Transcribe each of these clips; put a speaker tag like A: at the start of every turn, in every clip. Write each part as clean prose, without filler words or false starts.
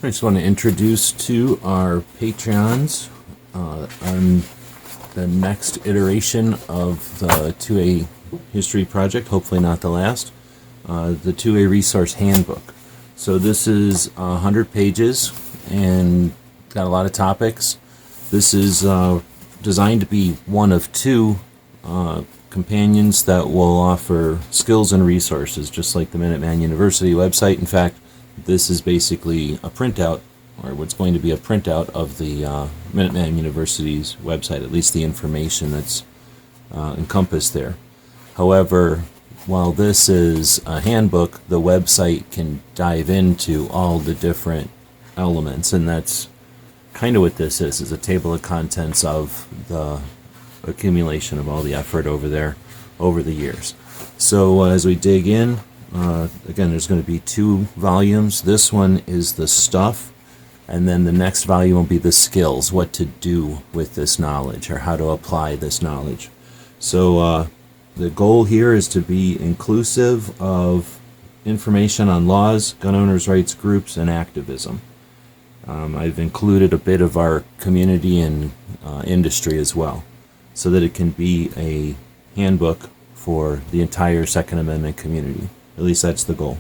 A: I just want to introduce to our Patreons on the next iteration of the 2A History Project, hopefully not the last, the 2A Resource Handbook. So this is 100 pages and got a lot of topics. This is designed to be one of two companions that will offer skills and resources, just like the Minuteman University website. In fact, this is basically a printout, or what's going to be a printout of the Minuteman University's website, at least the information that's encompassed there. However, while this is a handbook, the website can dive into all the different elements, and that's kind of what this is a table of contents of the accumulation of all the effort over there over the years. So as we dig in, again, there's going to be two volumes. This one is the stuff, and then the next volume will be the skills, what to do with this knowledge or how to apply this knowledge. So the goal here is to be inclusive of information on laws, gun owners' rights groups, and activism. I've included a bit of our community and industry as well, so that it can be a handbook for the entire Second Amendment community. At least that's the goal.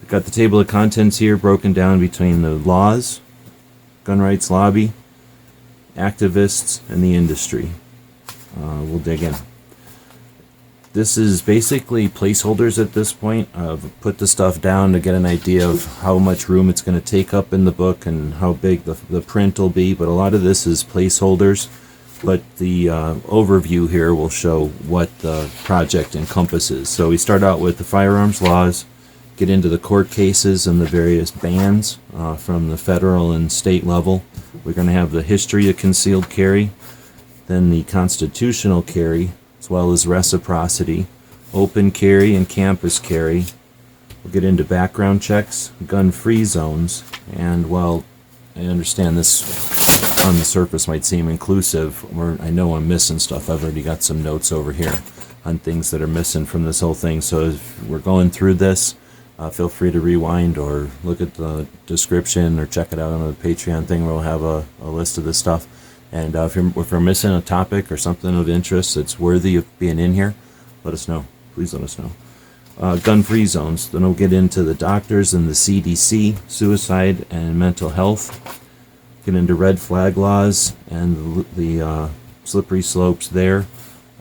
A: We've got the table of contents here broken down between the laws, gun rights lobby, activists, and the industry. We'll dig in. This is basically placeholders at this point. I've put the stuff down to get an idea of how much room it's going to take up in the book and how big the print will be, but a lot of this is placeholders. But the overview here will show what the project encompasses. So we start out with the firearms laws, get into the court cases and the various bans from the federal and state level. We're going to have the history of concealed carry, then the constitutional carry, as well as reciprocity, open carry and campus carry. We'll get into background checks, gun-free zones, and while I understand this on the surface might seem inclusive, I know I'm missing stuff. I've already got some notes over here on things that are missing from this whole thing. So if we're going through this, feel free to rewind or look at the description or check it out on the Patreon thing where we'll have a list of this stuff. And if we're missing a topic or something of interest that's worthy of being in here, let us know. Please let us know. Gun-free zones. Then we'll get into the doctors and the CDC, suicide and mental health. Get into red flag laws and the slippery slopes there.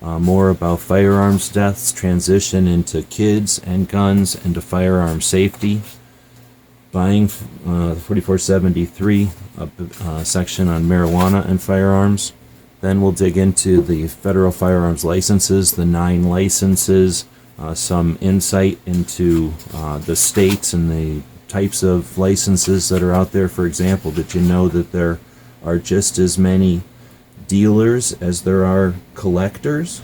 A: More about firearms deaths, transition into kids and guns, into firearm safety. Buying 4473, section on marijuana and firearms. Then we'll dig into the federal firearms licenses, the 9 licenses, some insight into the states and the types of licenses that are out there. For example, did you know that there are just as many dealers as there are collectors?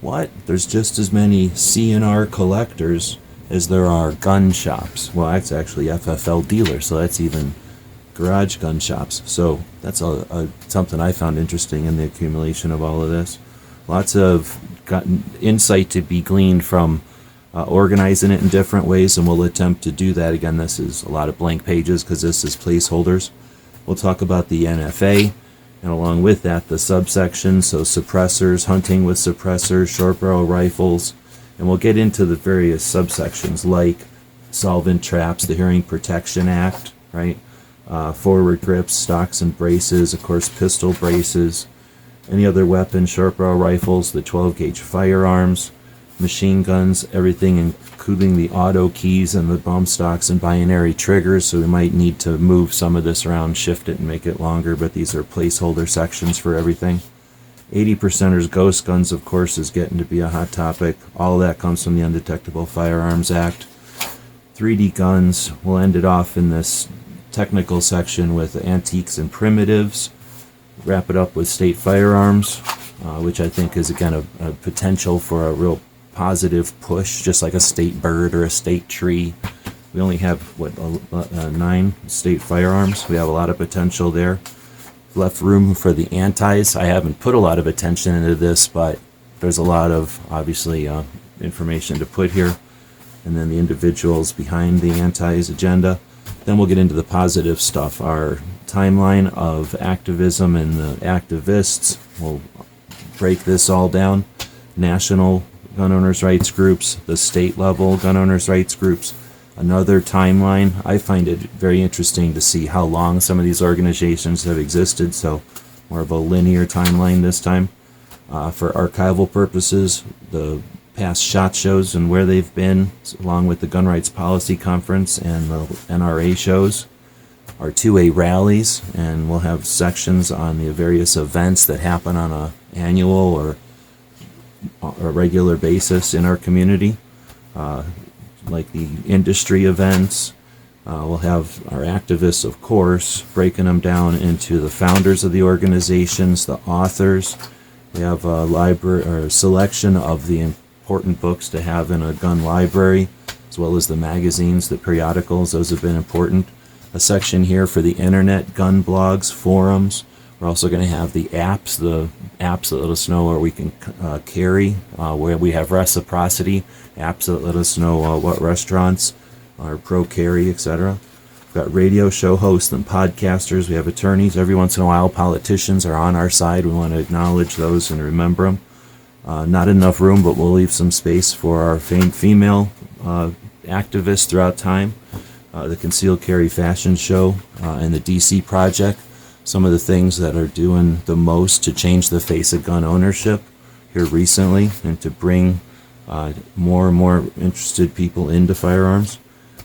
A: What? There's just as many CNR collectors as there are gun shops. Well, that's actually FFL dealers, so that's even garage gun shops. So that's something I found interesting in the accumulation of all of this. Lots of insight to be gleaned from organizing it in different ways, and we'll attempt to do that. Again, this is a lot of blank pages because this is placeholders. We'll talk about the NFA, and along with that, the subsections, so suppressors, hunting with suppressors, short barrel rifles, and we'll get into the various subsections like solvent traps, the Hearing Protection Act, right? Forward grips, stocks and braces, of course, pistol braces, any other weapons, short barrel rifles, the 12-gauge firearms, machine guns, everything including the auto keys and the bump stocks and binary triggers. So we might need to move some of this around, shift it and make it longer, but these are placeholder sections for everything. 80%ers ghost guns, of course, is getting to be a hot topic. All of that comes from the Undetectable Firearms Act. 3D guns, we'll end it off in this technical section with antiques and primitives. Wrap it up with state firearms, which I think is, again, a potential for a real positive push, just like a state bird or a state tree. We only have, 9 state firearms. We have a lot of potential there. Left room for the antis. I haven't put a lot of attention into this, but there's a lot of, obviously, information to put here. And then the individuals behind the antis agenda. Then we'll get into the positive stuff, our timeline of activism and the activists. We'll break this all down. National gun owners' rights groups, the state level gun owners' rights groups, another timeline. I find it very interesting to see how long some of these organizations have existed, so more of a linear timeline this time. For archival purposes, the past SHOT shows and where they've been, along with the Gun Rights Policy Conference and the NRA shows. Our 2A rallies, and we'll have sections on the various events that happen on a annual or a regular basis in our community, like the industry events. We'll have our activists, of course, breaking them down into the founders of the organizations, the authors. We have a library or a selection of the important books to have in a gun library, as well as the magazines, the periodicals. Those have been important. A section here for the internet, gun blogs, forums. We're also going to have the apps that let us know where we can carry, where we have reciprocity, apps that let us know what restaurants are pro-carry, etc. We've got radio show hosts and podcasters. We have attorneys. Every once in a while, politicians are on our side. We want to acknowledge those and remember them. Not enough room, but we'll leave some space for our famed female activists throughout time. The Concealed Carry Fashion Show and the DC Project. Some of the things that are doing the most to change the face of gun ownership here recently and to bring more and more interested people into firearms.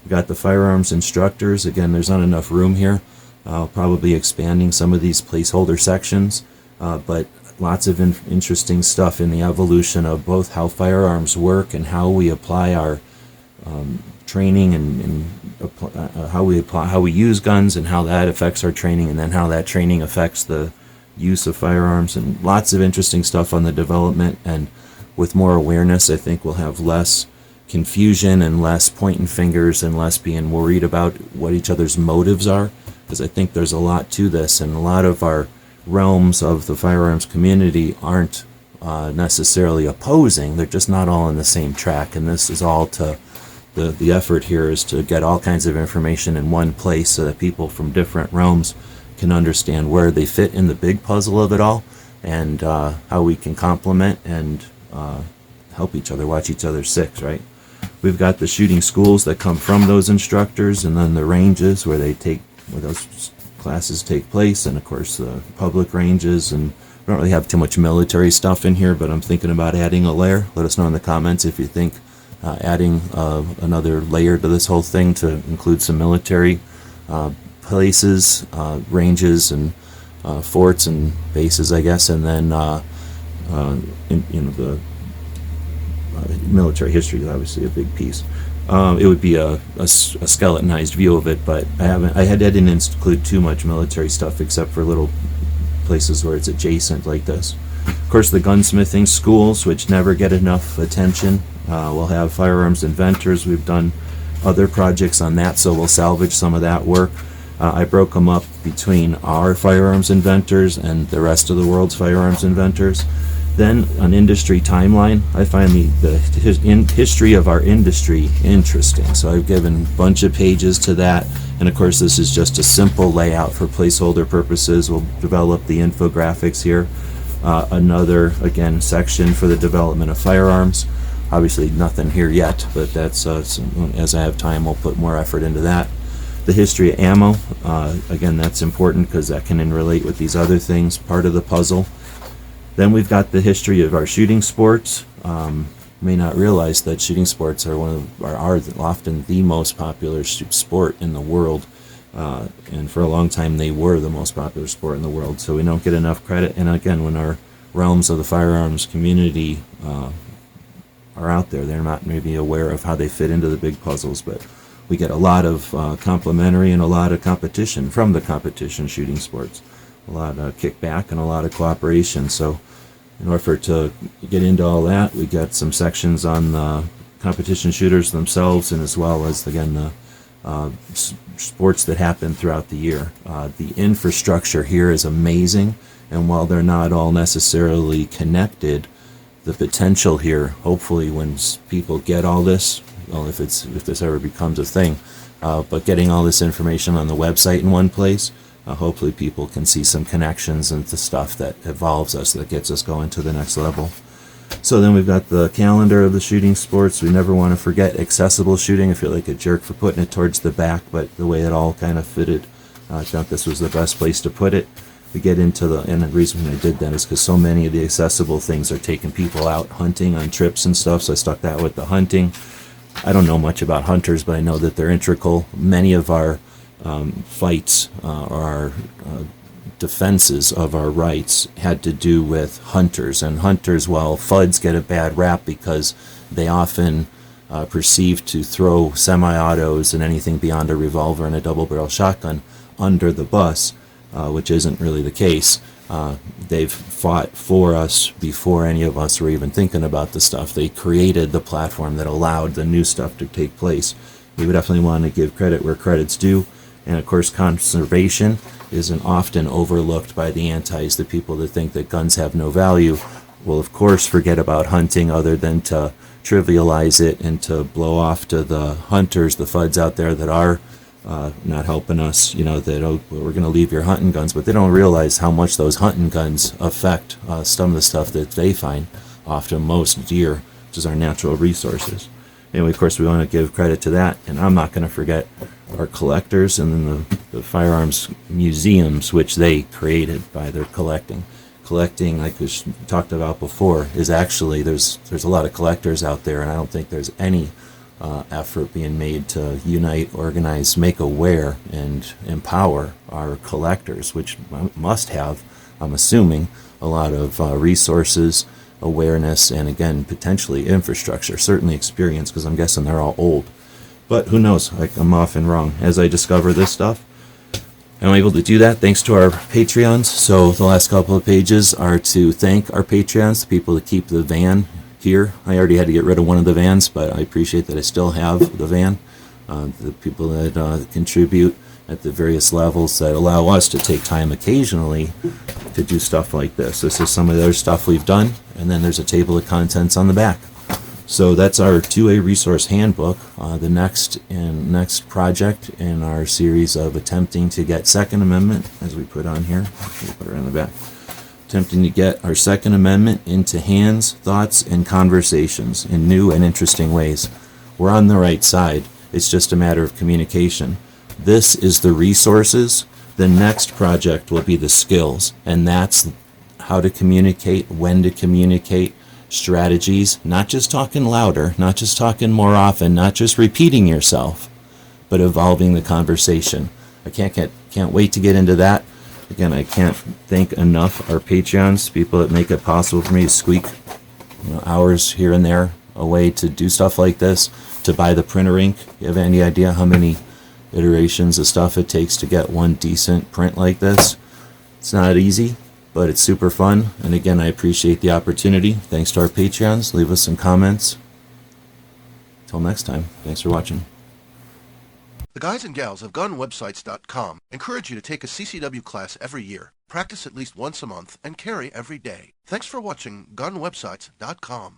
A: We've got the firearms instructors. Again, there's not enough room here. I'll probably be expanding some of these placeholder sections, but lots of interesting stuff in the evolution of both how firearms work and how we apply our training and how we use guns and how that affects our training, and then how that training affects the use of firearms, and lots of interesting stuff on the development. And with more awareness, I think we'll have less confusion and less pointing fingers and less being worried about what each other's motives are, because I think there's a lot to this, and a lot of our realms of the firearms community aren't necessarily opposing. They're just not all on the same track, and this is all to the effort here is to get all kinds of information in one place so that people from different realms can understand where they fit in the big puzzle of it all, and how we can complement and help each other, watch each other six, right? We've got the shooting schools that come from those instructors, and then the ranges where those classes take place, and of course the public ranges. And we don't really have too much military stuff in here, but I'm thinking about adding a layer. Let us know in the comments if you think adding another layer to this whole thing to include some military places, ranges, and forts and bases, I guess, and then the military history is obviously a big piece. It would be a skeletonized view of it, but I didn't include too much military stuff except for little places where it's adjacent like this. Of course, the gunsmithing schools, which never get enough attention. We'll have firearms inventors. We've done other projects on that, so we'll salvage some of that work. I broke them up between our firearms inventors and the rest of the world's firearms inventors. Then an industry timeline. I find the history of our industry interesting, so I've given a bunch of pages to that. And of course, this is just a simple layout for placeholder purposes. We'll develop the infographics here. Another, again, section for the development of firearms. Obviously nothing here yet, but that's as I have time, we'll put more effort into that. The history of ammo, again, that's important because that can relate with these other things, part of the puzzle. Then we've got the history of our shooting sports. You may not realize that shooting sports are are often the most popular sport in the world, and for a long time they were the most popular sport in the world. So we don't get enough credit. And again, when our realms of the firearms community are out there, they're not maybe aware of how they fit into the big puzzles, but we get a lot of complementary and a lot of competition from the competition shooting sports, a lot of kickback and a lot of cooperation. So in order to get into all that, we got some sections on the competition shooters themselves, and as well as, again, the sports that happen throughout the year. The infrastructure here is amazing, and while they're not all necessarily connected, the potential here, hopefully when people get all this, well, if this ever becomes a thing. But getting all this information on the website in one place, hopefully people can see some connections into stuff that evolves us, that gets us going to the next level. So then we've got the calendar of the shooting sports. We never want to forget accessible shooting. I feel like a jerk for putting it towards the back, but the way it all kind of fitted, I thought this was the best place to put it. We get into and the reason I did that is because so many of the accessible things are taking people out hunting on trips and stuff, so I stuck that with the hunting. I don't know much about hunters, but I know that they're integral. Many of our fights or our defenses of our rights had to do with hunters. And hunters, well, FUDs get a bad rap because they often perceive to throw semi-autos and anything beyond a revolver and a double-barrel shotgun under the bus, which isn't really the case. They've fought for us before any of us were even thinking about the stuff. They created the platform that allowed the new stuff to take place. We would definitely want to give credit where credit's due. And of course, conservation isn't often overlooked by the antis, the people that think that guns have no value. Will, of course, forget about hunting other than to trivialize it and to blow off to the hunters, the FUDs out there that are not helping us, that, oh, we're going to leave your hunting guns, but they don't realize how much those hunting guns affect some of the stuff that they find often most dear, which is our natural resources. Anyway, of course, we want to give credit to that, and I'm not going to forget our collectors and then the firearms museums, which they created by their collecting. Collecting, like we talked about before, is actually, there's a lot of collectors out there, and I don't think there's any effort being made to unite, organize, make aware, and empower our collectors, which must have, I'm assuming, a lot of resources, awareness, and again, potentially infrastructure, certainly experience, because I'm guessing they're all old. But who knows, I'm often wrong. As I discover this stuff, I'm able to do that thanks to our Patreons. So the last couple of pages are to thank our Patreons, the people that keep the van here. I already had to get rid of one of the vans, but I appreciate that I still have the van. The people that contribute at the various levels that allow us to take time occasionally to do stuff like this. This is some of the other stuff we've done, and then there's a table of contents on the back. So that's our 2A Resource Handbook, the next project in our series of attempting to get Second Amendment, as we put on here. We'll put it on the back. Attempting to get our Second Amendment into hands, thoughts, and conversations in new and interesting ways. We're on the right side. It's just a matter of communication. This is the resources. The next project will be the skills, and that's how to communicate, when to communicate, strategies, not just talking louder, not just talking more often, not just repeating yourself, but evolving the conversation. I can't wait to get into that. Again, I can't thank enough our Patreons, people that make it possible for me to squeak hours here and there away to do stuff like this, to buy the printer ink. You have any idea how many iterations of stuff it takes to get one decent print like this? It's not easy, but it's super fun. And again, I appreciate the opportunity. Thanks to our Patreons. Leave us some comments. Till next time, thanks for watching.
B: The guys and gals of GunWebsites.com encourage you to take a CCW class every year, practice at least once a month, and carry every day. Thanks for watching GunWebsites.com.